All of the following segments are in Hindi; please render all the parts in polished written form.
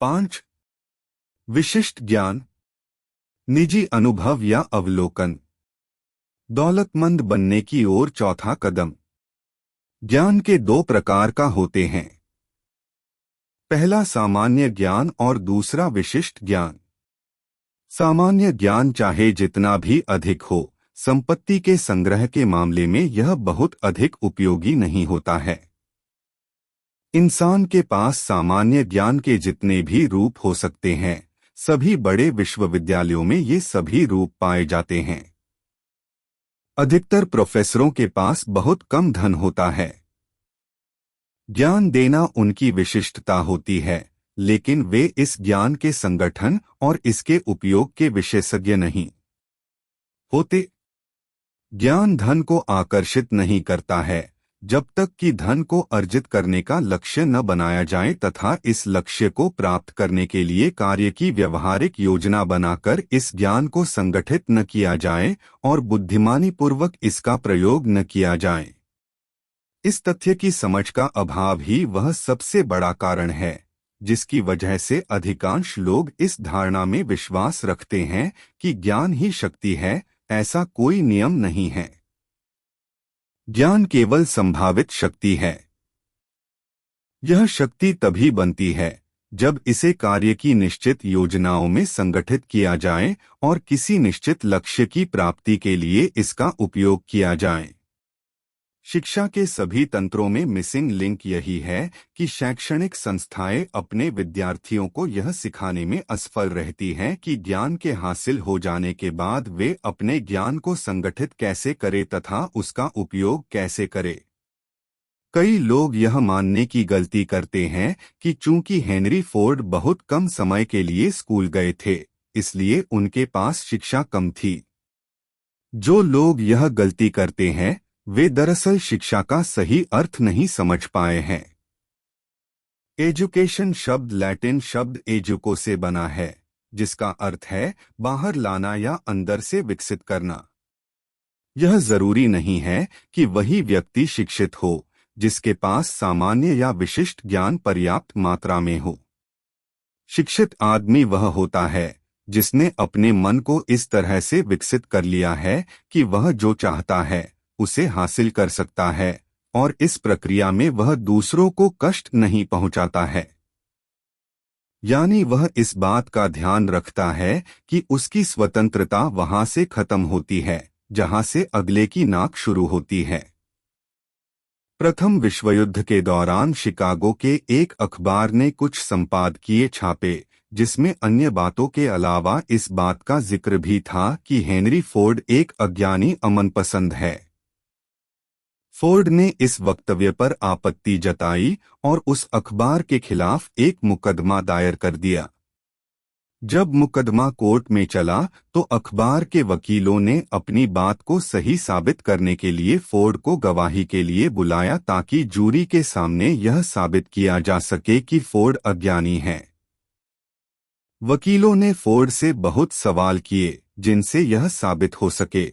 5. विशिष्ट ज्ञान, निजी अनुभव या अवलोकन, दौलतमंद बनने की ओर चौथा कदम। ज्ञान के दो प्रकार का होते हैं, पहला सामान्य ज्ञान और दूसरा विशिष्ट ज्ञान। सामान्य ज्ञान चाहे जितना भी अधिक हो, संपत्ति के संग्रह के मामले में यह बहुत अधिक उपयोगी नहीं होता है। इंसान के पास सामान्य ज्ञान के जितने भी रूप हो सकते हैं, सभी बड़े विश्वविद्यालयों में ये सभी रूप पाए जाते हैं। अधिकतर प्रोफेसरों के पास बहुत कम धन होता है। ज्ञान देना उनकी विशिष्टता होती है, लेकिन वे इस ज्ञान के संगठन और इसके उपयोग के विशेषज्ञ नहीं होते। ज्ञान धन को आकर्षित नहीं करता है जब तक कि धन को अर्जित करने का लक्ष्य न बनाया जाए तथा इस लक्ष्य को प्राप्त करने के लिए कार्य की व्यवहारिक योजना बनाकर इस ज्ञान को संगठित न किया जाए और बुद्धिमानी पूर्वक इसका प्रयोग न किया जाए। इस तथ्य की समझ का अभाव ही वह सबसे बड़ा कारण है जिसकी वजह से अधिकांश लोग इस धारणा में विश्वास रखते हैं कि ज्ञान ही शक्ति है। ऐसा कोई नियम नहीं है। ज्ञान केवल संभावित शक्ति है। यह शक्ति तभी बनती है जब इसे कार्य की निश्चित योजनाओं में संगठित किया जाए और किसी निश्चित लक्ष्य की प्राप्ति के लिए इसका उपयोग किया जाए। शिक्षा के सभी तंत्रों में मिसिंग लिंक यही है कि शैक्षणिक संस्थाएं अपने विद्यार्थियों को यह सिखाने में असफल रहती हैं कि ज्ञान के हासिल हो जाने के बाद वे अपने ज्ञान को संगठित कैसे करें तथा उसका उपयोग कैसे करें। कई लोग यह मानने की गलती करते हैं कि चूंकि हेनरी फोर्ड बहुत कम समय के लिए स्कूल गए थे, इसलिए उनके पास शिक्षा कम थी। जो लोग यह गलती करते हैं वे दरअसल शिक्षा का सही अर्थ नहीं समझ पाए हैं। एजुकेशन शब्द लैटिन शब्द एजुको से बना है, जिसका अर्थ है बाहर लाना या अंदर से विकसित करना। यह जरूरी नहीं है कि वही व्यक्ति शिक्षित हो जिसके पास सामान्य या विशिष्ट ज्ञान पर्याप्त मात्रा में हो। शिक्षित आदमी वह होता है जिसने अपने मन को इस तरह से विकसित कर लिया है कि वह जो चाहता है उसे हासिल कर सकता है और इस प्रक्रिया में वह दूसरों को कष्ट नहीं पहुंचाता है। यानी वह इस बात का ध्यान रखता है कि उसकी स्वतंत्रता वहां से खत्म होती है जहां से अगले की नाक शुरू होती है। प्रथम विश्वयुद्ध के दौरान शिकागो के एक अखबार ने कुछ संपादकीय छापे जिसमें अन्य बातों के अलावा इस बात का जिक्र भी था कि हेनरी फोर्ड एक अज्ञानी अमनपसंद है। फोर्ड ने इस वक्तव्य पर आपत्ति जताई और उस अखबार के खिलाफ एक मुकदमा दायर कर दिया। जब मुकदमा कोर्ट में चला तो अखबार के वकीलों ने अपनी बात को सही साबित करने के लिए फोर्ड को गवाही के लिए बुलाया ताकि जूरी के सामने यह साबित किया जा सके कि फोर्ड अज्ञानी है। वकीलों ने फोर्ड से बहुत सवाल किए जिनसे यह साबित हो सके।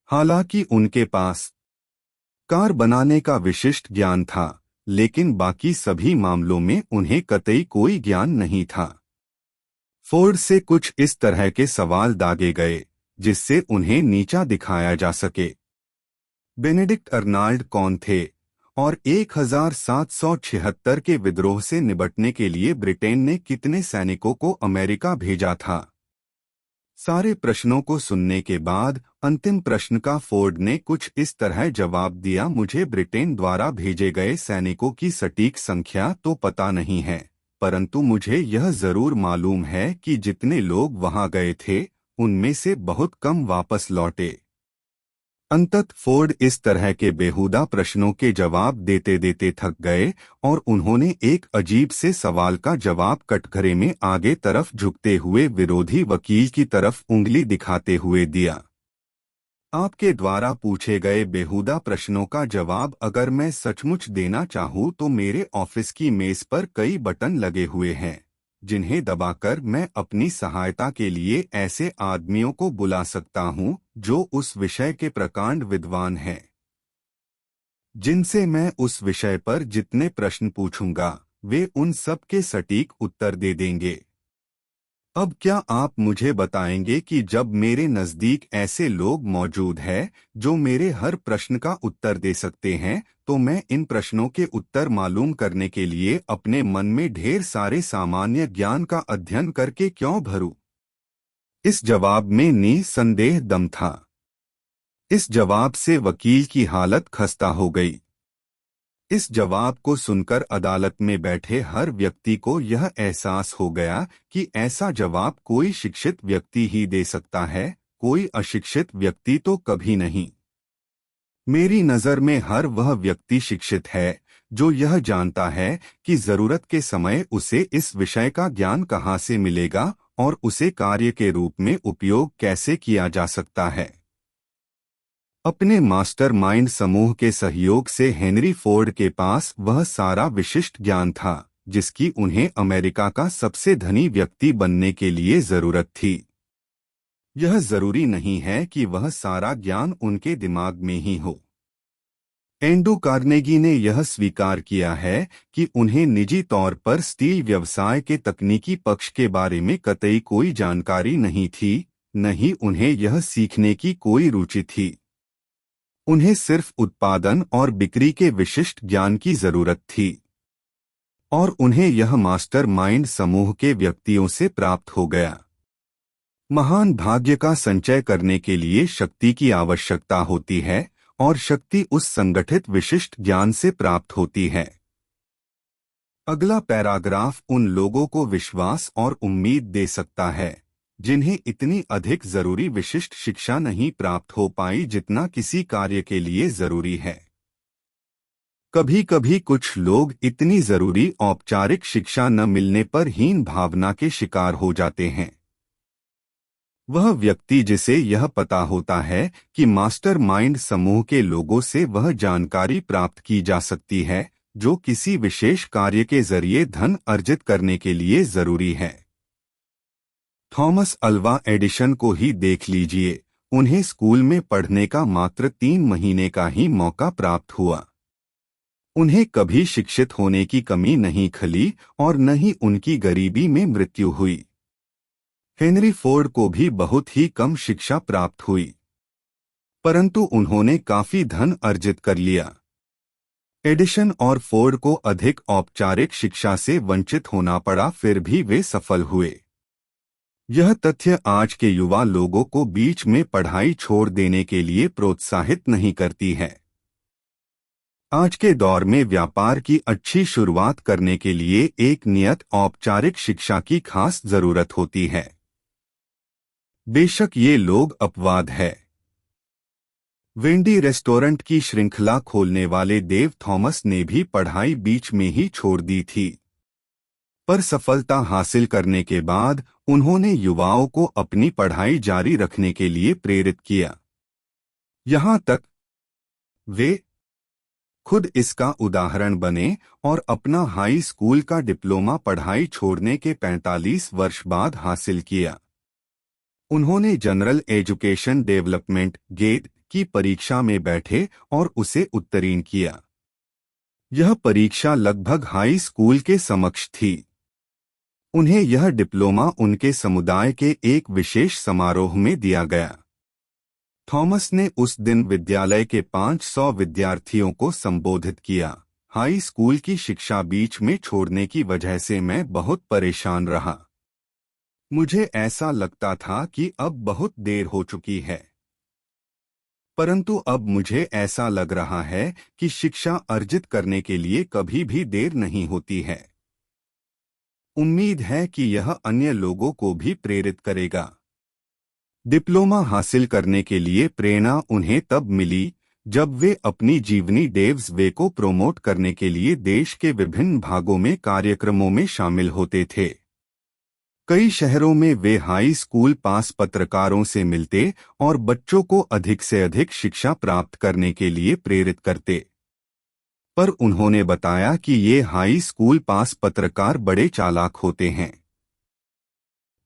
हालांकि उनके पास कार बनाने का विशिष्ट ज्ञान था, लेकिन बाकी सभी मामलों में उन्हें कतई कोई ज्ञान नहीं था। फोर्ड से कुछ इस तरह के सवाल दागे गए जिससे उन्हें नीचा दिखाया जा सके। बेनेडिक्ट अर्नाल्ड कौन थे और 1776 के विद्रोह से निपटने के लिए ब्रिटेन ने कितने सैनिकों को अमेरिका भेजा था? सारे प्रश्नों को सुनने के बाद अंतिम प्रश्न का फोर्ड ने कुछ इस तरह जवाब दिया, मुझे ब्रिटेन द्वारा भेजे गए सैनिकों की सटीक संख्या तो पता नहीं है, परंतु मुझे यह जरूर मालूम है कि जितने लोग वहां गए थे उनमें से बहुत कम वापस लौटे। अंततः फोर्ड इस तरह के बेहुदा प्रश्नों के जवाब देते देते थक गए और उन्होंने एक अजीब से सवाल का जवाब कटघरे में आगे तरफ झुकते हुए विरोधी वकील की तरफ उंगली दिखाते हुए दिया। आपके द्वारा पूछे गए बेहुदा प्रश्नों का जवाब अगर मैं सचमुच देना चाहूँ तो मेरे ऑफिस की मेज पर कई बटन लगे हुए हैं जिन्हें दबाकर मैं अपनी सहायता के लिए ऐसे आदमियों को बुला सकता हूं जो उस विषय के प्रकांड विद्वान हैं, जिनसे मैं उस विषय पर जितने प्रश्न पूछूंगा वे उन सब के सटीक उत्तर दे देंगे। अब क्या आप मुझे बताएंगे कि जब मेरे नज़दीक ऐसे लोग मौजूद हैं जो मेरे हर प्रश्न का उत्तर दे सकते हैं, तो मैं इन प्रश्नों के उत्तर मालूम करने के लिए अपने मन में ढेर सारे सामान्य ज्ञान का अध्ययन करके क्यों भरूं? इस जवाब में निसंदेह दम था। इस जवाब से वकील की हालत खस्ता हो गई। इस जवाब को सुनकर अदालत में बैठे हर व्यक्ति को यह एहसास हो गया कि ऐसा जवाब कोई शिक्षित व्यक्ति ही दे सकता है, कोई अशिक्षित व्यक्ति तो कभी नहीं। मेरी नज़र में हर वह व्यक्ति शिक्षित है जो यह जानता है कि जरूरत के समय उसे इस विषय का ज्ञान कहाँ से मिलेगा और उसे कार्य के रूप में उपयोग कैसे किया जा सकता है। अपने मास्टरमाइंड समूह के सहयोग से हेनरी फोर्ड के पास वह सारा विशिष्ट ज्ञान था जिसकी उन्हें अमेरिका का सबसे धनी व्यक्ति बनने के लिए जरूरत थी। यह जरूरी नहीं है कि वह सारा ज्ञान उनके दिमाग में ही हो। एंड्रू कार्नेगी ने यह स्वीकार किया है कि उन्हें निजी तौर पर स्टील व्यवसाय के तकनीकी पक्ष के बारे में कतई कोई जानकारी नहीं थी, न ही उन्हें यह सीखने की कोई रुचि थी। उन्हें सिर्फ उत्पादन और बिक्री के विशिष्ट ज्ञान की जरूरत थी और उन्हें यह मास्टरमाइंड समूह के व्यक्तियों से प्राप्त हो गया। महान भाग्य का संचय करने के लिए शक्ति की आवश्यकता होती है और शक्ति उस संगठित विशिष्ट ज्ञान से प्राप्त होती है। अगला पैराग्राफ उन लोगों को विश्वास और उम्मीद दे सकता है जिन्हें इतनी अधिक जरूरी विशिष्ट शिक्षा नहीं प्राप्त हो पाई जितना किसी कार्य के लिए जरूरी है। कभी कभी कुछ लोग इतनी जरूरी औपचारिक शिक्षा न मिलने पर हीन भावना के शिकार हो जाते हैं। वह व्यक्ति जिसे यह पता होता है कि मास्टरमाइंड समूह के लोगों से वह जानकारी प्राप्त की जा सकती है जो किसी विशेष कार्य के जरिए धन अर्जित करने के लिए जरूरी है। थॉमस अल्वा एडिशन को ही देख लीजिए, उन्हें स्कूल में पढ़ने का मात्र 3 महीने का ही मौका प्राप्त हुआ। उन्हें कभी शिक्षित होने की कमी नहीं खली और न ही उनकी गरीबी में मृत्यु हुई। हेनरी फोर्ड को भी बहुत ही कम शिक्षा प्राप्त हुई, परंतु उन्होंने काफी धन अर्जित कर लिया। एडिशन और फोर्ड को अधिक औपचारिक शिक्षा से वंचित होना पड़ा, फिर भी वे सफल हुए। यह तथ्य आज के युवा लोगों को बीच में पढ़ाई छोड़ देने के लिए प्रोत्साहित नहीं करती है। आज के दौर में व्यापार की अच्छी शुरुआत करने के लिए एक नियत औपचारिक शिक्षा की खास जरूरत होती है। बेशक ये लोग अपवाद है। वेंडी रेस्टोरेंट की श्रृंखला खोलने वाले देव थॉमस ने भी पढ़ाई बीच में ही छोड़ दी थी, पर सफलता हासिल करने के बाद उन्होंने युवाओं को अपनी पढ़ाई जारी रखने के लिए प्रेरित किया। यहाँ तक वे खुद इसका उदाहरण बने और अपना हाई स्कूल का डिप्लोमा पढ़ाई छोड़ने के 45 वर्ष बाद हासिल किया। उन्होंने जनरल एजुकेशन डेवलपमेंट गेट की परीक्षा में बैठे और उसे उत्तीर्ण किया। यह परीक्षा लगभग हाई स्कूल के समकक्ष थी। उन्हें यह डिप्लोमा उनके समुदाय के एक विशेष समारोह में दिया गया। थॉमस ने उस दिन विद्यालय के 500 विद्यार्थियों को संबोधित किया। हाई स्कूल की शिक्षा बीच में छोड़ने की वजह से मैं बहुत परेशान रहा। मुझे ऐसा लगता था कि अब बहुत देर हो चुकी है, परंतु अब मुझे ऐसा लग रहा है कि शिक्षा अर्जित करने के लिए कभी भी देर नहीं होती है। उम्मीद है कि यह अन्य लोगों को भी प्रेरित करेगा। डिप्लोमा हासिल करने के लिए प्रेरणा उन्हें तब मिली जब वे अपनी जीवनी डेव्स वे को प्रोमोट करने के लिए देश के विभिन्न भागों में कार्यक्रमों में शामिल होते थे। कई शहरों में वे हाई स्कूल पास पत्रकारों से मिलते और बच्चों को अधिक से अधिक शिक्षा प्राप्त करने के लिए प्रेरित करते। पर उन्होंने बताया कि ये हाई स्कूल पास पत्रकार बड़े चालाक होते हैं।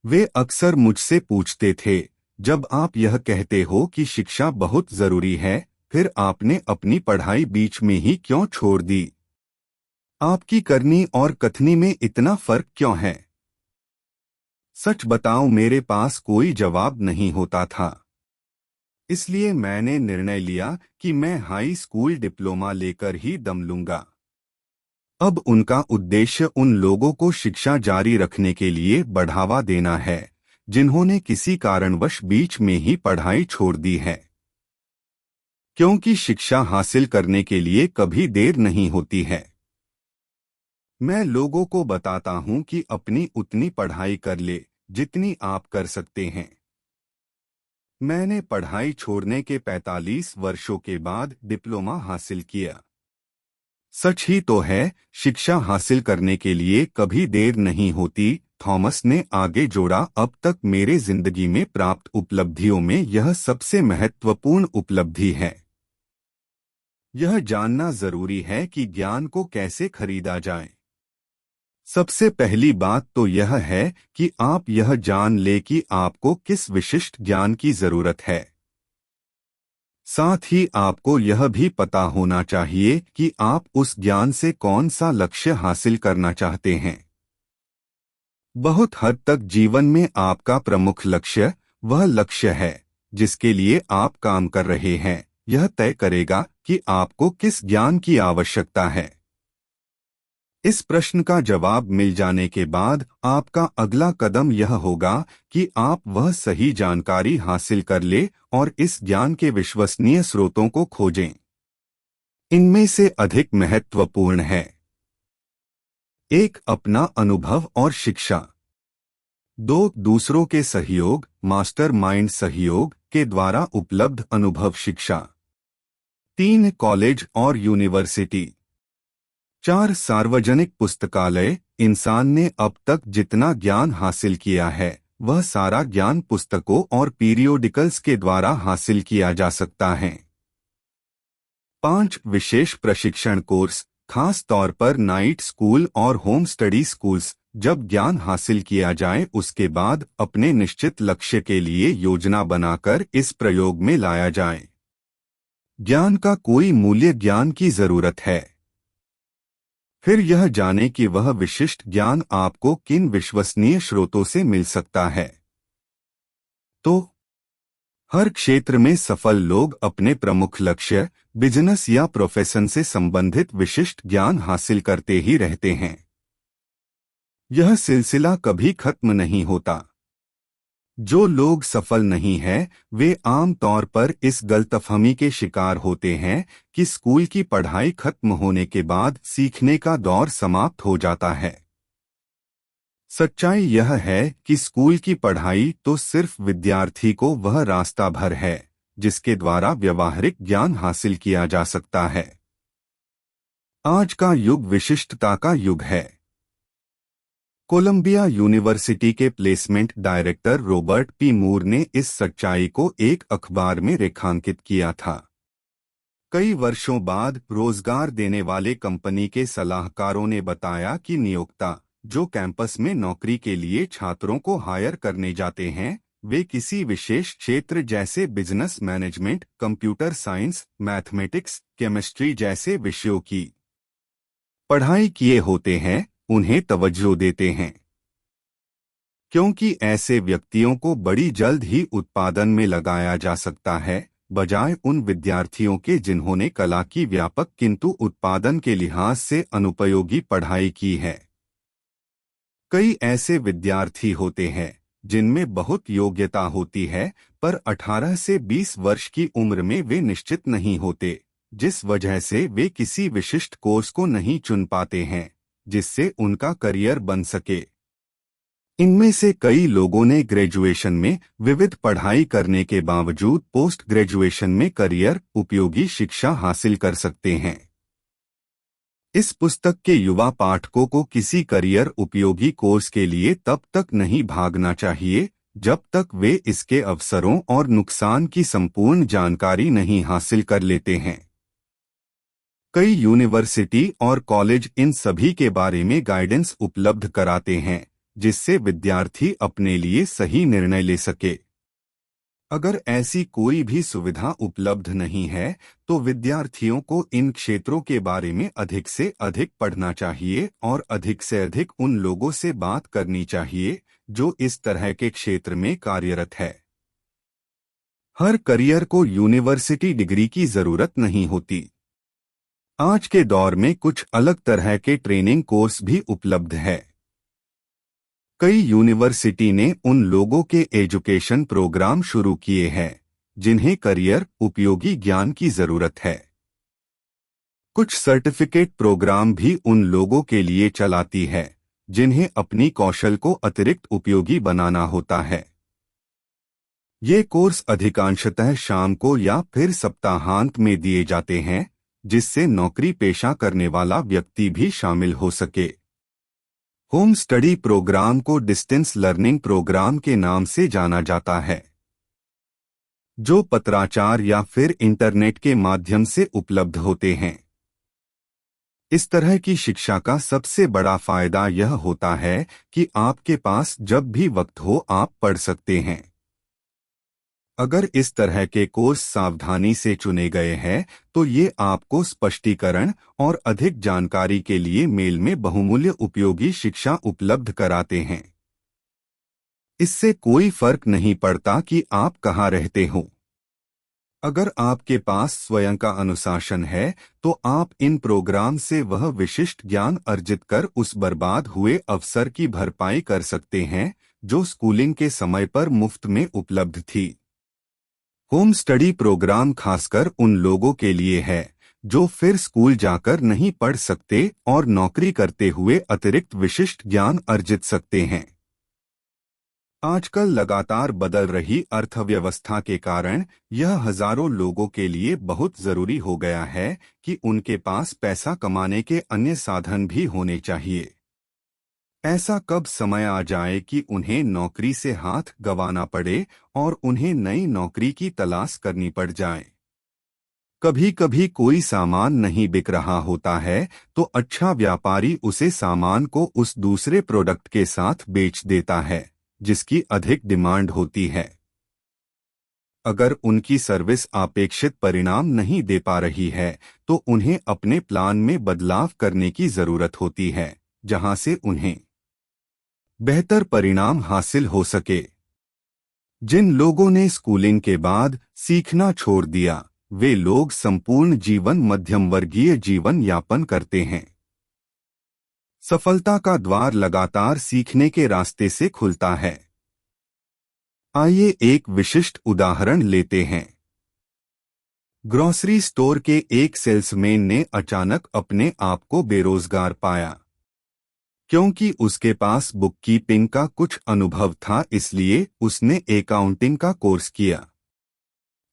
वे अक्सर मुझसे पूछते थे, जब आप यह कहते हो कि शिक्षा बहुत जरूरी है, फिर आपने अपनी पढ़ाई बीच में ही क्यों छोड़ दी? आपकी करनी और कथनी में इतना फर्क क्यों है? सच बताऊं, मेरे पास कोई जवाब नहीं होता था। इसलिए मैंने निर्णय लिया कि मैं हाई स्कूल डिप्लोमा लेकर ही दम लूंगा। अब उनका उद्देश्य उन लोगों को शिक्षा जारी रखने के लिए बढ़ावा देना है जिन्होंने किसी कारणवश बीच में ही पढ़ाई छोड़ दी है, क्योंकि शिक्षा हासिल करने के लिए कभी देर नहीं होती है। मैं लोगों को बताता हूं कि अपनी उतनी पढ़ाई कर ले जितनी आप कर सकते हैं। मैंने पढ़ाई छोड़ने के 45 वर्षों के बाद डिप्लोमा हासिल किया। सच ही तो है, शिक्षा हासिल करने के लिए कभी देर नहीं होती। थॉमस ने आगे जोड़ा, अब तक मेरे जिंदगी में प्राप्त उपलब्धियों में यह सबसे महत्वपूर्ण उपलब्धि है। यह जानना जरूरी है कि ज्ञान को कैसे खरीदा जाए। सबसे पहली बात तो यह है कि आप यह जान ले कि आपको किस विशिष्ट ज्ञान की जरूरत है। साथ ही आपको यह भी पता होना चाहिए कि आप उस ज्ञान से कौन सा लक्ष्य हासिल करना चाहते हैं। बहुत हद तक जीवन में आपका प्रमुख लक्ष्य वह लक्ष्य है जिसके लिए आप काम कर रहे हैं। यह तय करेगा कि आपको किस ज्ञान की आवश्यकता है। इस प्रश्न का जवाब मिल जाने के बाद आपका अगला कदम यह होगा कि आप वह सही जानकारी हासिल कर ले और इस ज्ञान के विश्वसनीय स्रोतों को खोजें। इनमें से अधिक महत्वपूर्ण है: 1. अपना अनुभव और शिक्षा। 2. दूसरों के सहयोग, मास्टरमाइंड सहयोग के द्वारा उपलब्ध अनुभव शिक्षा। 3. कॉलेज और यूनिवर्सिटी। 4. सार्वजनिक पुस्तकालय। इंसान ने अब तक जितना ज्ञान हासिल किया है वह सारा ज्ञान पुस्तकों और पीरियोडिकल्स के द्वारा हासिल किया जा सकता है। 5. विशेष प्रशिक्षण कोर्स, खास तौर पर नाइट स्कूल और होम स्टडी स्कूल्स। जब ज्ञान हासिल किया जाए उसके बाद अपने निश्चित लक्ष्य के लिए योजना बनाकर इस प्रयोग में लाया जाए। ज्ञान का कोई मूल्य ज्ञान की जरूरत है। फिर यह जाने कि वह विशिष्ट ज्ञान आपको किन विश्वसनीय स्रोतों से मिल सकता है। तो हर क्षेत्र में सफल लोग अपने प्रमुख लक्ष्य, बिजनेस या प्रोफेशन से संबंधित विशिष्ट ज्ञान हासिल करते ही रहते हैं। यह सिलसिला कभी खत्म नहीं होता। जो लोग सफल नहीं हैं, वे आम तौर पर इस गलतफहमी के शिकार होते हैं कि स्कूल की पढ़ाई खत्म होने के बाद सीखने का दौर समाप्त हो जाता है। सच्चाई यह है कि स्कूल की पढ़ाई तो सिर्फ विद्यार्थी को वह रास्ता भर है जिसके द्वारा व्यावहारिक ज्ञान हासिल किया जा सकता है। आज का युग विशिष्टता का युग है। कोलंबिया यूनिवर्सिटी के प्लेसमेंट डायरेक्टर रॉबर्ट पी मूर ने इस सच्चाई को एक अखबार में रेखांकित किया था। कई वर्षों बाद रोजगार देने वाले कंपनी के सलाहकारों ने बताया कि नियोक्ता जो कैंपस में नौकरी के लिए छात्रों को हायर करने जाते हैं, वे किसी विशेष क्षेत्र जैसे business management, computer science, mathematics, chemistry जैसे विषयों की पढ़ाई किए होते हैं, उन्हें तवज्जो देते हैं, क्योंकि ऐसे व्यक्तियों को बड़ी जल्द ही उत्पादन में लगाया जा सकता है, बजाय उन विद्यार्थियों के जिन्होंने कला की व्यापक किंतु उत्पादन के लिहाज से अनुपयोगी पढ़ाई की है। कई ऐसे विद्यार्थी होते हैं जिनमें बहुत योग्यता होती है, पर 18 से 20 वर्ष की उम्र में वे निश्चित नहीं होते, जिस वजह से वे किसी विशिष्ट कोर्स को नहीं चुन पाते हैं जिससे उनका करियर बन सके। इनमें से कई लोगों ने ग्रेजुएशन में विविध पढ़ाई करने के बावजूद पोस्ट ग्रेजुएशन में करियर उपयोगी शिक्षा हासिल कर सकते हैं। इस पुस्तक के युवा पाठकों को किसी करियर उपयोगी कोर्स के लिए तब तक नहीं भागना चाहिए जब तक वे इसके अवसरों और नुकसान की संपूर्ण जानकारी नहीं हासिल कर लेते हैं। कई यूनिवर्सिटी और कॉलेज इन सभी के बारे में गाइडेंस उपलब्ध कराते हैं जिससे विद्यार्थी अपने लिए सही निर्णय ले सके। अगर ऐसी कोई भी सुविधा उपलब्ध नहीं है तो विद्यार्थियों को इन क्षेत्रों के बारे में अधिक से अधिक पढ़ना चाहिए और अधिक से अधिक उन लोगों से बात करनी चाहिए जो इस तरह के क्षेत्र में कार्यरत है। हर करियर को यूनिवर्सिटी डिग्री की जरूरत नहीं होती। आज के दौर में कुछ अलग तरह के ट्रेनिंग कोर्स भी उपलब्ध है। कई यूनिवर्सिटी ने उन लोगों के एजुकेशन प्रोग्राम शुरू किए हैं जिन्हें करियर उपयोगी ज्ञान की जरूरत है। कुछ सर्टिफिकेट प्रोग्राम भी उन लोगों के लिए चलाती है जिन्हें अपनी कौशल को अतिरिक्त उपयोगी बनाना होता है। ये कोर्स अधिकांशतः शाम को या फिर सप्ताहांत में दिए जाते हैं जिससे नौकरी पेशा करने वाला व्यक्ति भी शामिल हो सके। होम स्टडी प्रोग्राम को डिस्टेंस लर्निंग प्रोग्राम के नाम से जाना जाता है, जो पत्राचार या फिर इंटरनेट के माध्यम से उपलब्ध होते हैं। इस तरह की शिक्षा का सबसे बड़ा फायदा यह होता है कि आपके पास जब भी वक्त हो आप पढ़ सकते हैं। अगर इस तरह के कोर्स सावधानी से चुने गए हैं तो ये आपको स्पष्टीकरण और अधिक जानकारी के लिए मेल में बहुमूल्य उपयोगी शिक्षा उपलब्ध कराते हैं। इससे कोई फर्क नहीं पड़ता कि आप कहाँ रहते हो। अगर आपके पास स्वयं का अनुशासन है तो आप इन प्रोग्राम से वह विशिष्ट ज्ञान अर्जित कर उस बर्बाद हुए अवसर की भरपाई कर सकते हैं जो स्कूलिंग के समय पर मुफ्त में उपलब्ध थी। होम स्टडी प्रोग्राम खासकर उन लोगों के लिए है जो फिर स्कूल जाकर नहीं पढ़ सकते और नौकरी करते हुए अतिरिक्त विशिष्ट ज्ञान अर्जित सकते हैं। आजकल लगातार बदल रही अर्थव्यवस्था के कारण यह हजारों लोगों के लिए बहुत जरूरी हो गया है कि उनके पास पैसा कमाने के अन्य साधन भी होने चाहिए। ऐसा कब समय आ जाए कि उन्हें नौकरी से हाथ गंवाना पड़े और उन्हें नई नौकरी की तलाश करनी पड़ जाए। कभी कभी कोई सामान नहीं बिक रहा होता है तो अच्छा व्यापारी उसे सामान को उस दूसरे प्रोडक्ट के साथ बेच देता है जिसकी अधिक डिमांड होती है। अगर उनकी सर्विस अपेक्षित परिणाम नहीं दे पा रही है तो उन्हें अपने प्लान में बदलाव करने की जरूरत होती है जहां से उन्हें बेहतर परिणाम हासिल हो सके। जिन लोगों ने स्कूलिंग के बाद सीखना छोड़ दिया वे लोग संपूर्ण जीवन मध्यम वर्गीय जीवन यापन करते हैं। सफलता का द्वार लगातार सीखने के रास्ते से खुलता है। आइए एक विशिष्ट उदाहरण लेते हैं। ग्रोसरी स्टोर के एक सेल्समैन ने अचानक अपने आप को बेरोजगार पाया। क्योंकि उसके पास बुककीपिंग का कुछ अनुभव था इसलिए उसने अकाउंटिंग का कोर्स किया।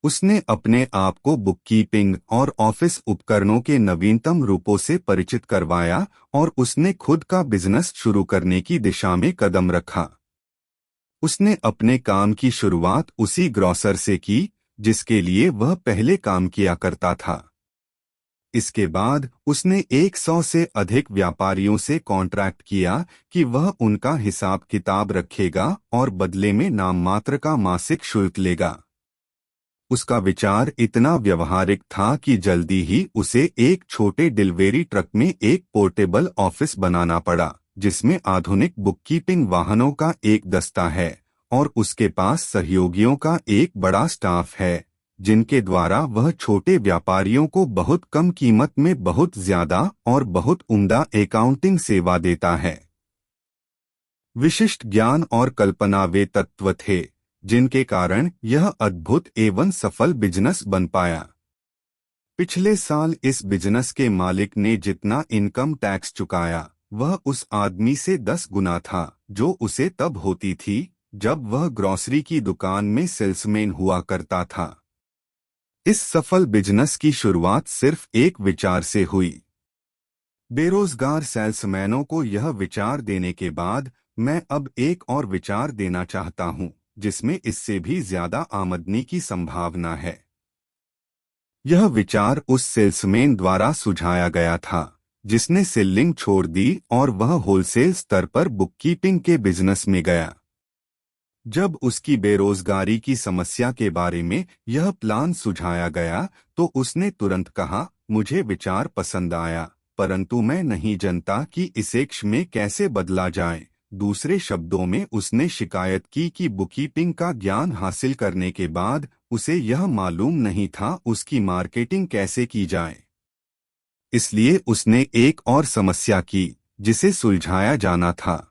उसने अपने आप को बुककीपिंग और ऑफिस उपकरणों के नवीनतम रूपों से परिचित करवाया और उसने खुद का बिजनेस शुरू करने की दिशा में कदम रखा। उसने अपने काम की शुरुआत उसी ग्रोसर से की जिसके लिए वह पहले काम किया करता था। इसके बाद उसने 100 से अधिक व्यापारियों से कॉन्ट्रैक्ट किया कि वह उनका हिसाब किताब रखेगा और बदले में नाम मात्र का मासिक शुल्क लेगा। उसका विचार इतना व्यवहारिक था कि जल्दी ही उसे एक छोटे डिलीवरी ट्रक में एक पोर्टेबल ऑफिस बनाना पड़ा जिसमें आधुनिक बुककीपिंग वाहनों का एक दस्ता है और उसके पास सहयोगियों का एक बड़ा स्टाफ है जिनके द्वारा वह छोटे व्यापारियों को बहुत कम कीमत में बहुत ज्यादा और बहुत उम्दा अकाउंटिंग सेवा देता है। विशिष्ट ज्ञान और कल्पना वे तत्व थे जिनके कारण यह अद्भुत एवं सफल बिजनेस बन पाया। पिछले साल इस बिजनेस के मालिक ने जितना इनकम टैक्स चुकाया वह उस आदमी से 10 गुना था जो उसे तब होती थी जब वह ग्रोसरी की दुकान में सेल्समैन हुआ करता था। इस सफल बिजनेस की शुरुआत सिर्फ एक विचार से हुई। बेरोजगार सेल्समैनों को यह विचार देने के बाद मैं अब एक और विचार देना चाहता हूं जिसमें इससे भी ज्यादा आमदनी की संभावना है। यह विचार उस सेल्समैन द्वारा सुझाया गया था जिसने सेलिंग छोड़ दी और वह होलसेल स्तर पर बुककीपिंग के बिजनेस में गया। जब उसकी बेरोजगारी की समस्या के बारे में यह प्लान सुझाया गया तो उसने तुरंत कहा, मुझे विचार पसंद आया, परंतु मैं नहीं जानता कि इसे क्ष में कैसे बदला जाए। दूसरे शब्दों में उसने शिकायत की कि बुककीपिंग का ज्ञान हासिल करने के बाद उसे यह मालूम नहीं था उसकी मार्केटिंग कैसे की जाए। इसलिए उसने एक और समस्या की जिसे सुलझाया जाना था।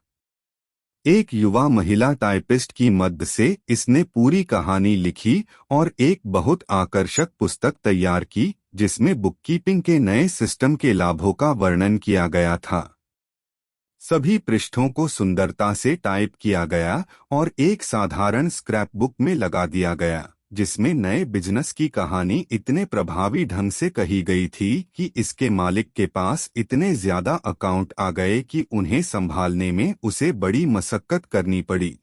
एक युवा महिला टाइपिस्ट की मदद से इसने पूरी कहानी लिखी और एक बहुत आकर्षक पुस्तक तैयार की जिसमें बुककीपिंग के नए सिस्टम के लाभों का वर्णन किया गया था। सभी पृष्ठों को सुंदरता से टाइप किया गया और एक साधारण स्क्रैप बुक में लगा दिया गया जिसमें नए बिजनेस की कहानी इतने प्रभावी ढंग से कही गई थी कि इसके मालिक के पास इतने ज्यादा अकाउंट आ गए कि उन्हें संभालने में उसे बड़ी मशक्कत करनी पड़ी।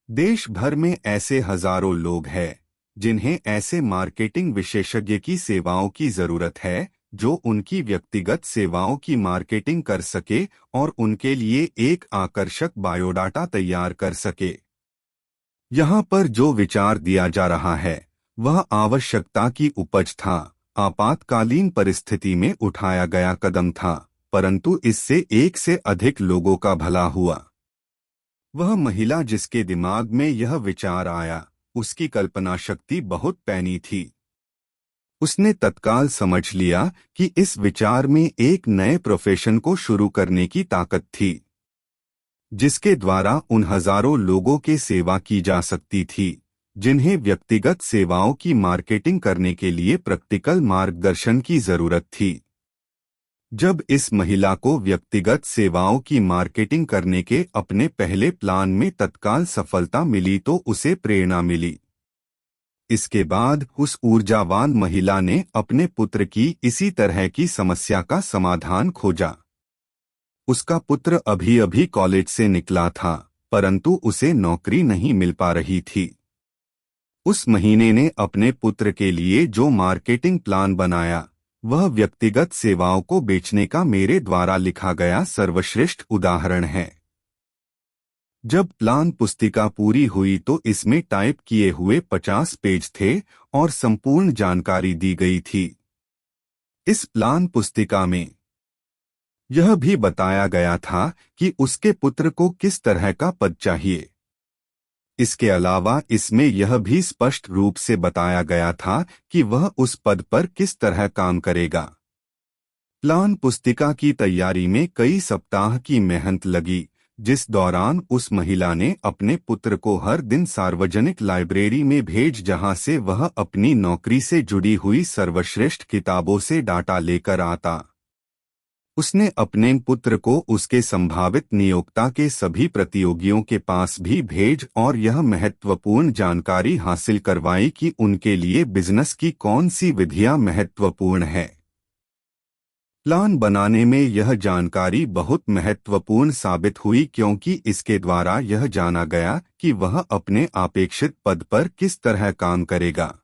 देश भर में ऐसे हजारों लोग हैं जिन्हें ऐसे मार्केटिंग विशेषज्ञ की सेवाओं की जरूरत है जो उनकी व्यक्तिगत सेवाओं की मार्केटिंग कर सके और उनके लिए एक आकर्षक बायोडाटा तैयार कर सके। यहाँ पर जो विचार दिया जा रहा है वह आवश्यकता की उपज था, आपातकालीन परिस्थिति में उठाया गया कदम था, परंतु इससे एक से अधिक लोगों का भला हुआ। वह महिला जिसके दिमाग में यह विचार आया, उसकी कल्पना शक्ति बहुत पैनी थी। उसने तत्काल समझ लिया कि इस विचार में एक नए प्रोफेशन को शुरू करने की ताकत थी जिसके द्वारा उन हजारों लोगों के सेवा की जा सकती थी जिन्हें व्यक्तिगत सेवाओं की मार्केटिंग करने के लिए प्रैक्टिकल मार्गदर्शन की जरूरत थी। जब इस महिला को व्यक्तिगत सेवाओं की मार्केटिंग करने के अपने पहले प्लान में तत्काल सफलता मिली तो उसे प्रेरणा मिली। इसके बाद उस ऊर्जावान महिला ने अपने पुत्र की इसी तरह की समस्या का समाधान खोजा। उसका पुत्र अभी अभी कॉलेज से निकला था, परंतु उसे नौकरी नहीं मिल पा रही थी। उस महीने ने अपने पुत्र के लिए जो मार्केटिंग प्लान बनाया वह व्यक्तिगत सेवाओं को बेचने का मेरे द्वारा लिखा गया सर्वश्रेष्ठ उदाहरण है। जब प्लान पुस्तिका पूरी हुई तो इसमें टाइप किए हुए 50 पेज थे और संपूर्ण जानकारी दी गई थी। इस प्लान पुस्तिका में यह भी बताया गया था कि उसके पुत्र को किस तरह का पद चाहिए। इसके अलावा इसमें यह भी स्पष्ट रूप से बताया गया था कि वह उस पद पर किस तरह काम करेगा। प्लान पुस्तिका की तैयारी में कई सप्ताह की मेहनत लगी, जिस दौरान उस महिला ने अपने पुत्र को हर दिन सार्वजनिक लाइब्रेरी में भेज जहां से वह अपनी नौकरी से जुड़ी हुई सर्वश्रेष्ठ किताबों से डाटा लेकर आता। उसने अपने पुत्र को उसके संभावित नियोक्ता के सभी प्रतियोगियों के पास भी भेज और यह महत्वपूर्ण जानकारी हासिल करवाई कि उनके लिए बिजनेस की कौन सी विधियां महत्वपूर्ण है। प्लान बनाने में यह जानकारी बहुत महत्वपूर्ण साबित हुई क्योंकि इसके द्वारा यह जाना गया कि वह अपने अपेक्षित पद पर किस तरह काम करेगा।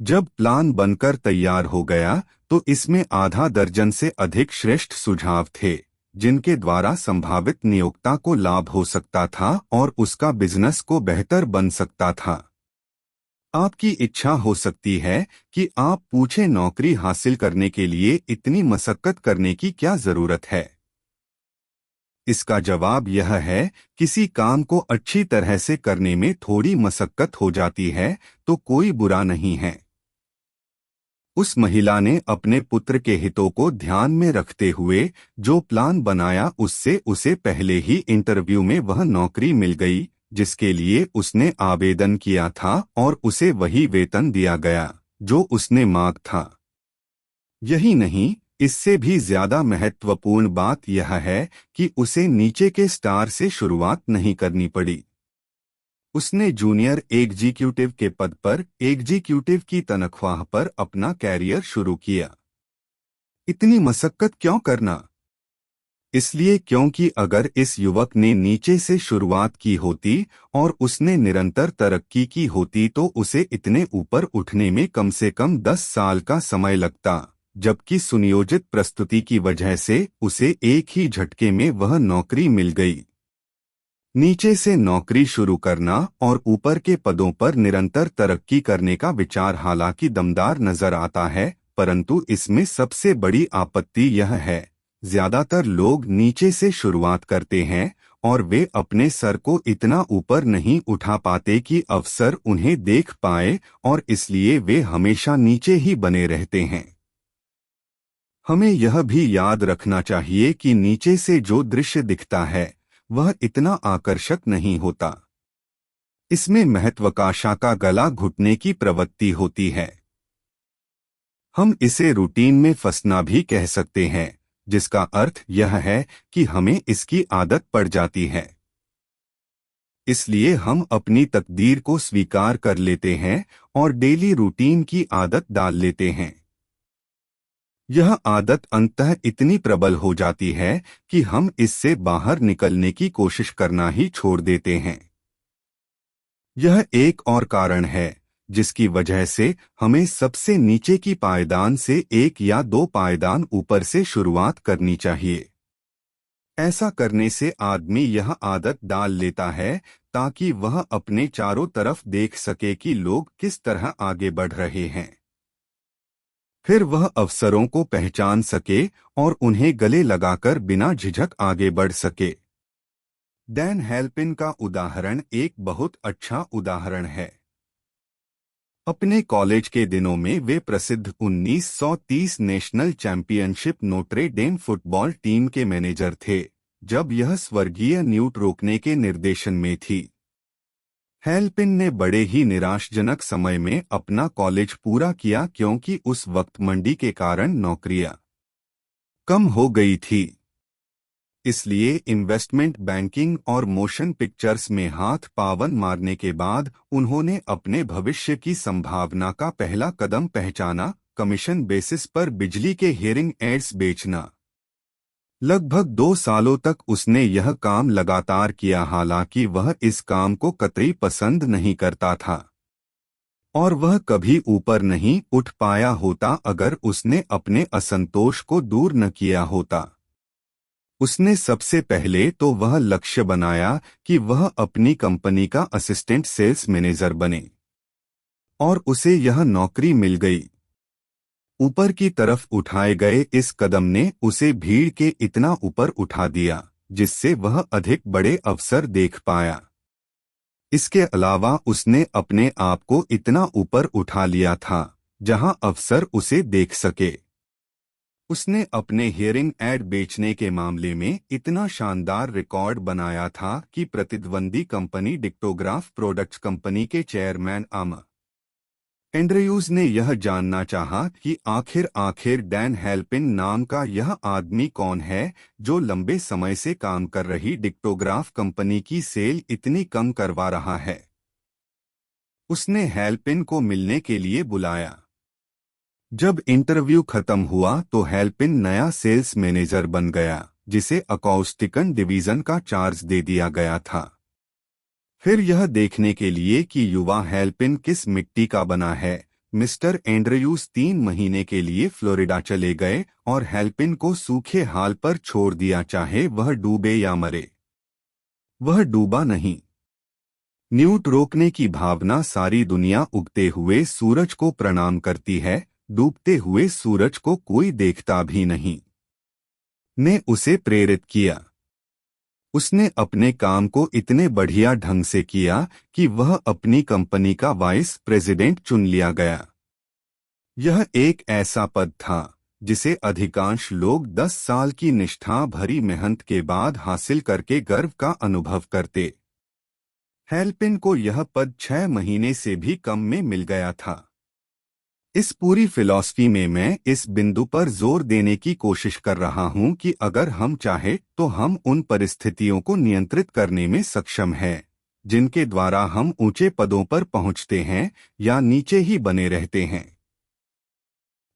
जब प्लान बनकर तैयार हो गया तो इसमें आधा दर्जन से अधिक श्रेष्ठ सुझाव थे जिनके द्वारा संभावित नियोक्ता को लाभ हो सकता था और उसका बिजनेस को बेहतर बन सकता था। आपकी इच्छा हो सकती है कि आप पूछें, नौकरी हासिल करने के लिए इतनी मशक्कत करने की क्या जरूरत है? इसका जवाब यह है, किसी काम को अच्छी तरह से करने में थोड़ी मशक्कत हो जाती है तो कोई बुरा नहीं है। उस महिला ने अपने पुत्र के हितों को ध्यान में रखते हुए जो प्लान बनाया उससे उसे पहले ही इंटरव्यू में वह नौकरी मिल गई जिसके लिए उसने आवेदन किया था और उसे वही वेतन दिया गया जो उसने मांगा था। यही नहीं, इससे भी ज्यादा महत्वपूर्ण बात यह है कि उसे नीचे के स्टार से शुरुआत नहीं करनी पड़ी। उसने जूनियर एग्जीक्यूटिव के पद पर एग्जीक्यूटिव की तनख्वाह पर अपना कैरियर शुरू किया। इतनी मशक्कत क्यों करना? इसलिए क्योंकि अगर इस युवक ने नीचे से शुरुआत की होती और उसने निरंतर तरक्की की होती तो उसे इतने ऊपर उठने में कम से कम 10 साल का समय लगता, जबकि सुनियोजित प्रस्तुति की वजह से उसे एक ही झटके में वह नौकरी मिल गई। नीचे से नौकरी शुरू करना और ऊपर के पदों पर निरंतर तरक्की करने का विचार हालांकि दमदार नजर आता है, परंतु इसमें सबसे बड़ी आपत्ति यह है, ज्यादातर लोग नीचे से शुरुआत करते हैं और वे अपने सर को इतना ऊपर नहीं उठा पाते कि अफसर उन्हें देख पाए और इसलिए वे हमेशा नीचे ही बने रहते हैं। हमें यह भी याद रखना चाहिए कि नीचे से जो दृश्य दिखता है वह इतना आकर्षक नहीं होता। इसमें महत्वाकांक्षा का गला घुटने की प्रवृत्ति होती है। हम इसे रूटीन में फंसना भी कह सकते हैं, जिसका अर्थ यह है कि हमें इसकी आदत पड़ जाती है। इसलिए हम अपनी तकदीर को स्वीकार कर लेते हैं और डेली रूटीन की आदत डाल लेते हैं। यह आदत अंततः इतनी प्रबल हो जाती है कि हम इससे बाहर निकलने की कोशिश करना ही छोड़ देते हैं। यह एक और कारण है जिसकी वजह से हमें सबसे नीचे की पायदान से एक या दो पायदान ऊपर से शुरुआत करनी चाहिए। ऐसा करने से आदमी यह आदत डाल लेता है ताकि वह अपने चारों तरफ देख सके कि लोग किस तरह आगे बढ़ रहे हैं। फिर वह अवसरों को पहचान सके और उन्हें गले लगाकर बिना झिझक आगे बढ़ सके। डैन हेल्पिन का उदाहरण एक बहुत अच्छा उदाहरण है। अपने कॉलेज के दिनों में वे प्रसिद्ध 1930 national championship Notre Dame football team के मैनेजर थे, जब यह स्वर्गीय न्यूट रोकने के निर्देशन में थी। हेल्पिन ने बड़े ही निराशजनक समय में अपना कॉलेज पूरा किया क्योंकि उस वक्त मंदी के कारण नौकरियां कम हो गई थी। इसलिए इन्वेस्टमेंट बैंकिंग और मोशन पिक्चर्स में हाथ पावन मारने के बाद उन्होंने अपने भविष्य की संभावना का पहला कदम पहचाना, कमीशन बेसिस पर बिजली के हियरिंग एड्स बेचना। लगभग 2 सालों तक उसने यह काम लगातार किया, हालांकि वह इस काम को कतई पसंद नहीं करता था और वह कभी ऊपर नहीं उठ पाया होता अगर उसने अपने असंतोष को दूर न किया होता। उसने सबसे पहले तो वह लक्ष्य बनाया कि वह अपनी कंपनी का असिस्टेंट सेल्स मैनेजर बने और उसे यह नौकरी मिल गई। ऊपर की तरफ उठाए गए इस कदम ने उसे भीड़ के इतना ऊपर उठा दिया जिससे वह अधिक बड़े अवसर देख पाया। इसके अलावा उसने अपने आप को इतना ऊपर उठा लिया था जहां अवसर उसे देख सके। उसने अपने हियरिंग एड बेचने के मामले में इतना शानदार रिकॉर्ड बनाया था कि प्रतिद्वंदी कंपनी डिक्टोग्राफ प्रोडक्ट्स कंपनी के चेयरमैन एंड्रयूज ने यह जानना चाहा कि आखिर डैन हेल्पिन नाम का यह आदमी कौन है जो लंबे समय से काम कर रही डिक्टोग्राफ कंपनी की सेल इतनी कम करवा रहा है। उसने हेल्पिन को मिलने के लिए बुलाया। जब इंटरव्यू खत्म हुआ तो हेल्पिन नया सेल्स मैनेजर बन गया, जिसे अकाउस्टिकन डिवीजन का चार्ज दे दिया गया था। फिर यह देखने के लिए कि युवा हेल्पिन किस मिट्टी का बना है, मिस्टर एंड्रयूज 3 महीने के लिए फ्लोरिडा चले गए और हेल्पिन को सूखे हाल पर छोड़ दिया, चाहे वह डूबे या मरे। वह डूबा नहीं। न्यूट रोकने की भावना सारी दुनिया उगते हुए सूरज को प्रणाम करती है, डूबते हुए सूरज को कोई देखता भी नहीं, ने उसे प्रेरित किया। उसने अपने काम को इतने बढ़िया ढंग से किया कि वह अपनी कंपनी का वाइस प्रेसिडेंट चुन लिया गया। यह एक ऐसा पद था जिसे अधिकांश लोग 10 साल की निष्ठा भरी मेहनत के बाद हासिल करके गर्व का अनुभव करते। हेल्पिन को यह पद 6 महीने से भी कम में मिल गया था। इस पूरी फिलॉसफी में मैं इस बिंदु पर जोर देने की कोशिश कर रहा हूं कि अगर हम चाहे तो हम उन परिस्थितियों को नियंत्रित करने में सक्षम हैं जिनके द्वारा हम ऊंचे पदों पर पहुंचते हैं या नीचे ही बने रहते हैं।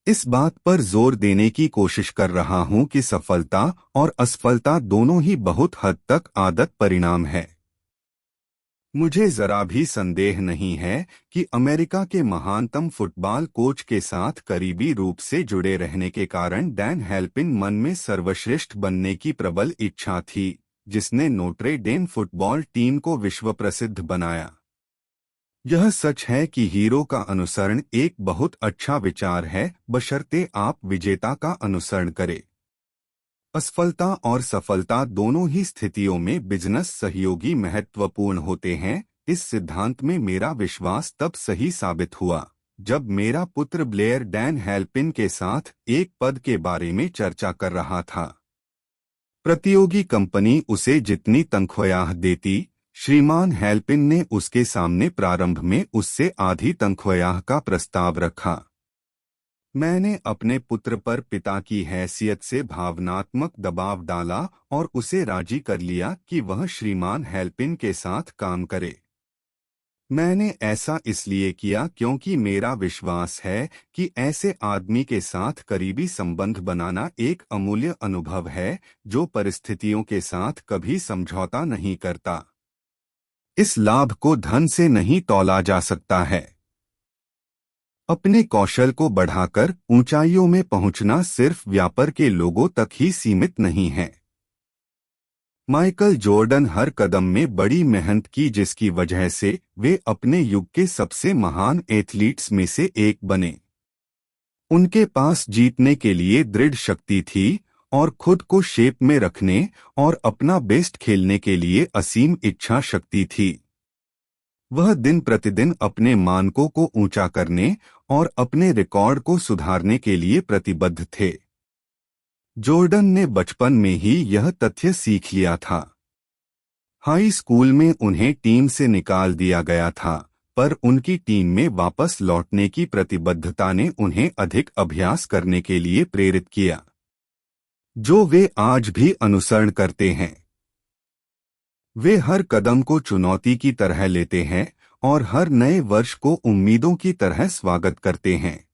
इस बात पर जोर देने की कोशिश कर रहा हूं कि सफलता और असफलता दोनों ही बहुत हद तक आदत परिणाम है। मुझे जरा भी संदेह नहीं है कि अमेरिका के महानतम फुटबॉल कोच के साथ करीबी रूप से जुड़े रहने के कारण डैन हेल्पिन मन में सर्वश्रेष्ठ बनने की प्रबल इच्छा थी, जिसने नोट्रे डेम फुटबॉल टीम को विश्व प्रसिद्ध बनाया। यह सच है कि हीरो का अनुसरण एक बहुत अच्छा विचार है, बशर्ते आप विजेता का अनुसरण करें। असफलता और सफलता दोनों ही स्थितियों में बिजनेस सहयोगी महत्वपूर्ण होते हैं। इस सिद्धांत में मेरा विश्वास तब सही साबित हुआ जब मेरा पुत्र ब्लेयर डैन हेल्पिन के साथ एक पद के बारे में चर्चा कर रहा था। प्रतियोगी कंपनी उसे जितनी तनख्वाह देती, श्रीमान हेल्पिन ने उसके सामने प्रारंभ में उससे आधी तनख्वाह का प्रस्ताव रखा। मैंने अपने पुत्र पर पिता की हैसियत से भावनात्मक दबाव डाला और उसे राजी कर लिया कि वह श्रीमान हेल्पिन के साथ काम करे। मैंने ऐसा इसलिए किया क्योंकि मेरा विश्वास है कि ऐसे आदमी के साथ करीबी संबंध बनाना एक अमूल्य अनुभव है जो परिस्थितियों के साथ कभी समझौता नहीं करता। इस लाभ को धन से नहीं तौला जा सकता है। अपने कौशल को बढ़ाकर ऊंचाइयों में पहुंचना सिर्फ व्यापार के लोगों तक ही सीमित नहीं है। माइकल जॉर्डन हर कदम में बड़ी मेहनत की, जिसकी वजह से वे अपने युग के सबसे महान एथलीट्स में से एक बने। उनके पास जीतने के लिए दृढ़ शक्ति थी और खुद को शेप में रखने और अपना बेस्ट खेलने के लिए असीम इच्छा शक्ति थी। वह दिन प्रतिदिन अपने मानकों को ऊंचा करने और अपने रिकॉर्ड को सुधारने के लिए प्रतिबद्ध थे। जॉर्डन ने बचपन में ही यह तथ्य सीख लिया था। हाई स्कूल में उन्हें टीम से निकाल दिया गया था, पर उनकी टीम में वापस लौटने की प्रतिबद्धता ने उन्हें अधिक अभ्यास करने के लिए प्रेरित किया, जो वे आज भी अनुसरण करते हैं। वे हर कदम को चुनौती की तरह लेते हैं और हर नए वर्ष को उम्मीदों की तरह स्वागत करते हैं।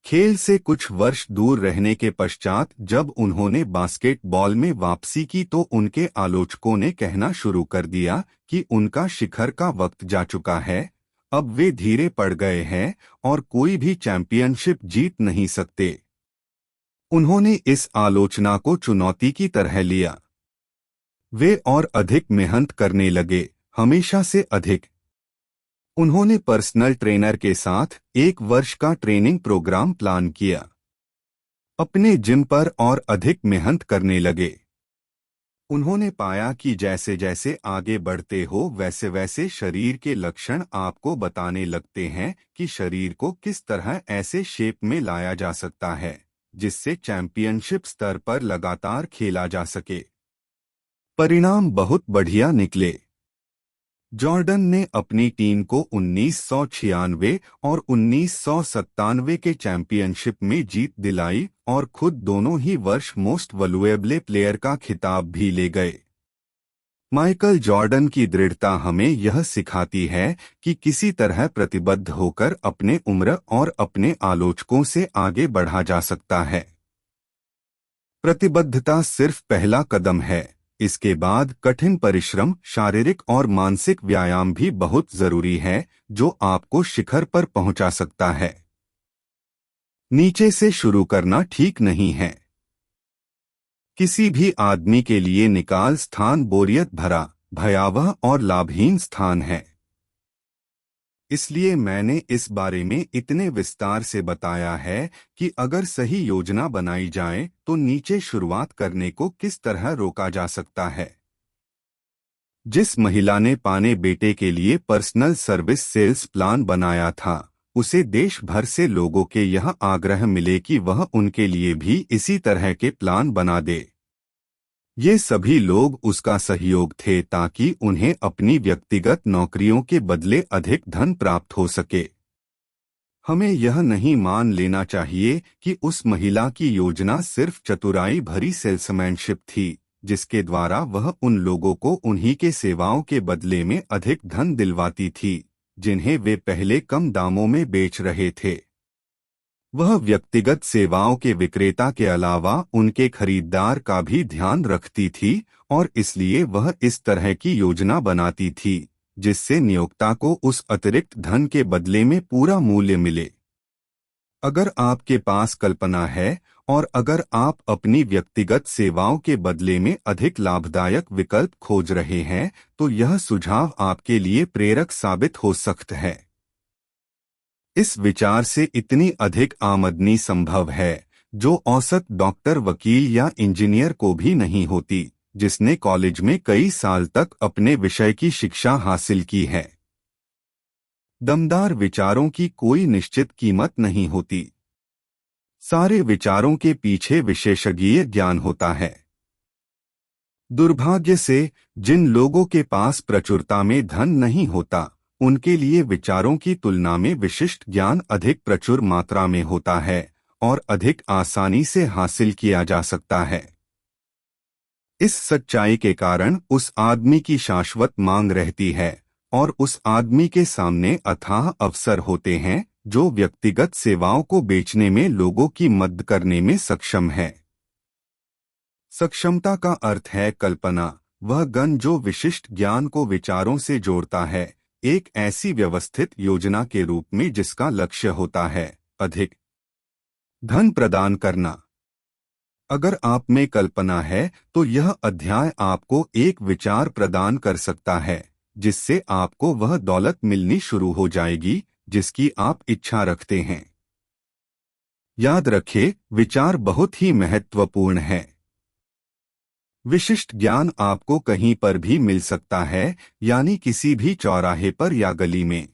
खेल से कुछ वर्ष दूर रहने के पश्चात जब उन्होंने बास्केटबॉल में वापसी की तो उनके आलोचकों ने कहना शुरू कर दिया कि उनका शिखर का वक्त जा चुका है, अब वे धीरे पड़ गए हैं और कोई भी चैंपियनशिप जीत नहीं सकते। उन्होंने इस आलोचना को चुनौती की तरह लिया। वे और अधिक मेहनत करने लगे, हमेशा से अधिक। उन्होंने पर्सनल ट्रेनर के साथ 1 वर्ष का ट्रेनिंग प्रोग्राम प्लान किया, अपने जिम पर और अधिक मेहनत करने लगे। उन्होंने पाया कि जैसे जैसे आगे बढ़ते हो वैसे वैसे शरीर के लक्षण आपको बताने लगते हैं कि शरीर को किस तरह ऐसे शेप में लाया जा सकता है जिससे चैंपियनशिप स्तर पर लगातार खेला जा सके। परिणाम बहुत बढ़िया निकले। जॉर्डन ने अपनी टीम को 1996 और 1997 के चैंपियनशिप में जीत दिलाई और खुद दोनों ही वर्ष मोस्ट वैल्यूएबल प्लेयर का खिताब भी ले गए। माइकल जॉर्डन की दृढ़ता हमें यह सिखाती है कि किसी तरह प्रतिबद्ध होकर अपने उम्र और अपने आलोचकों से आगे बढ़ा जा सकता है। प्रतिबद्धता सिर्फ पहला कदम है, इसके बाद कठिन परिश्रम, शारीरिक और मानसिक व्यायाम भी बहुत जरूरी है जो आपको शिखर पर पहुंचा सकता है। नीचे से शुरू करना ठीक नहीं है। किसी भी आदमी के लिए निकाल स्थान बोरियत भरा, भयावह और लाभहीन स्थान है। इसलिए मैंने इस बारे में इतने विस्तार से बताया है कि अगर सही योजना बनाई जाए तो नीचे शुरुआत करने को किस तरह रोका जा सकता है। जिस महिला ने पाने बेटे के लिए पर्सनल सर्विस सेल्स प्लान बनाया था, उसे देश भर से लोगों के यह आग्रह मिले कि वह उनके लिए भी इसी तरह के प्लान बना दे। ये सभी लोग उसका सहयोग थे ताकि उन्हें अपनी व्यक्तिगत नौकरियों के बदले अधिक धन प्राप्त हो सके। हमें यह नहीं मान लेना चाहिए कि उस महिला की योजना सिर्फ चतुराई भरी सेल्समैनशिप थी, जिसके द्वारा वह उन लोगों को उन्हीं के सेवाओं के बदले में अधिक धन दिलवाती थी जिन्हें वे पहले कम दामों में बेच रहे थे। वह व्यक्तिगत सेवाओं के विक्रेता के अलावा उनके खरीदार का भी ध्यान रखती थी और इसलिए वह इस तरह की योजना बनाती थी जिससे नियोक्ता को उस अतिरिक्त धन के बदले में पूरा मूल्य मिले। अगर आपके पास कल्पना है और अगर आप अपनी व्यक्तिगत सेवाओं के बदले में अधिक लाभदायक विकल्प खोज रहे हैं तो यह सुझाव आपके लिए प्रेरक साबित हो सकता है। इस विचार से इतनी अधिक आमदनी संभव है जो औसत डॉक्टर, वकील या इंजीनियर को भी नहीं होती, जिसने कॉलेज में कई साल तक अपने विषय की शिक्षा हासिल की है। दमदार विचारों की कोई निश्चित कीमत नहीं होती। सारे विचारों के पीछे विशेषज्ञ ज्ञान होता है। दुर्भाग्य से जिन लोगों के पास प्रचुरता में धन नहीं होता, उनके लिए विचारों की तुलना में विशिष्ट ज्ञान अधिक प्रचुर मात्रा में होता है और अधिक आसानी से हासिल किया जा सकता है। इस सच्चाई के कारण उस आदमी की शाश्वत मांग रहती है और उस आदमी के सामने अथाह अवसर होते हैं जो व्यक्तिगत सेवाओं को बेचने में लोगों की मदद करने में सक्षम है। सक्षमता का अर्थ है कल्पना, वह गण जो विशिष्ट ज्ञान को विचारों से जोड़ता है, एक ऐसी व्यवस्थित योजना के रूप में जिसका लक्ष्य होता है अधिक धन प्रदान करना। अगर आप में कल्पना है तो यह अध्याय आपको एक विचार प्रदान कर सकता है जिससे आपको वह दौलत मिलनी शुरू हो जाएगी जिसकी आप इच्छा रखते हैं। याद रखें, विचार बहुत ही महत्वपूर्ण है। विशिष्ट ज्ञान आपको कहीं पर भी मिल सकता है, यानी किसी भी चौराहे पर या गली में।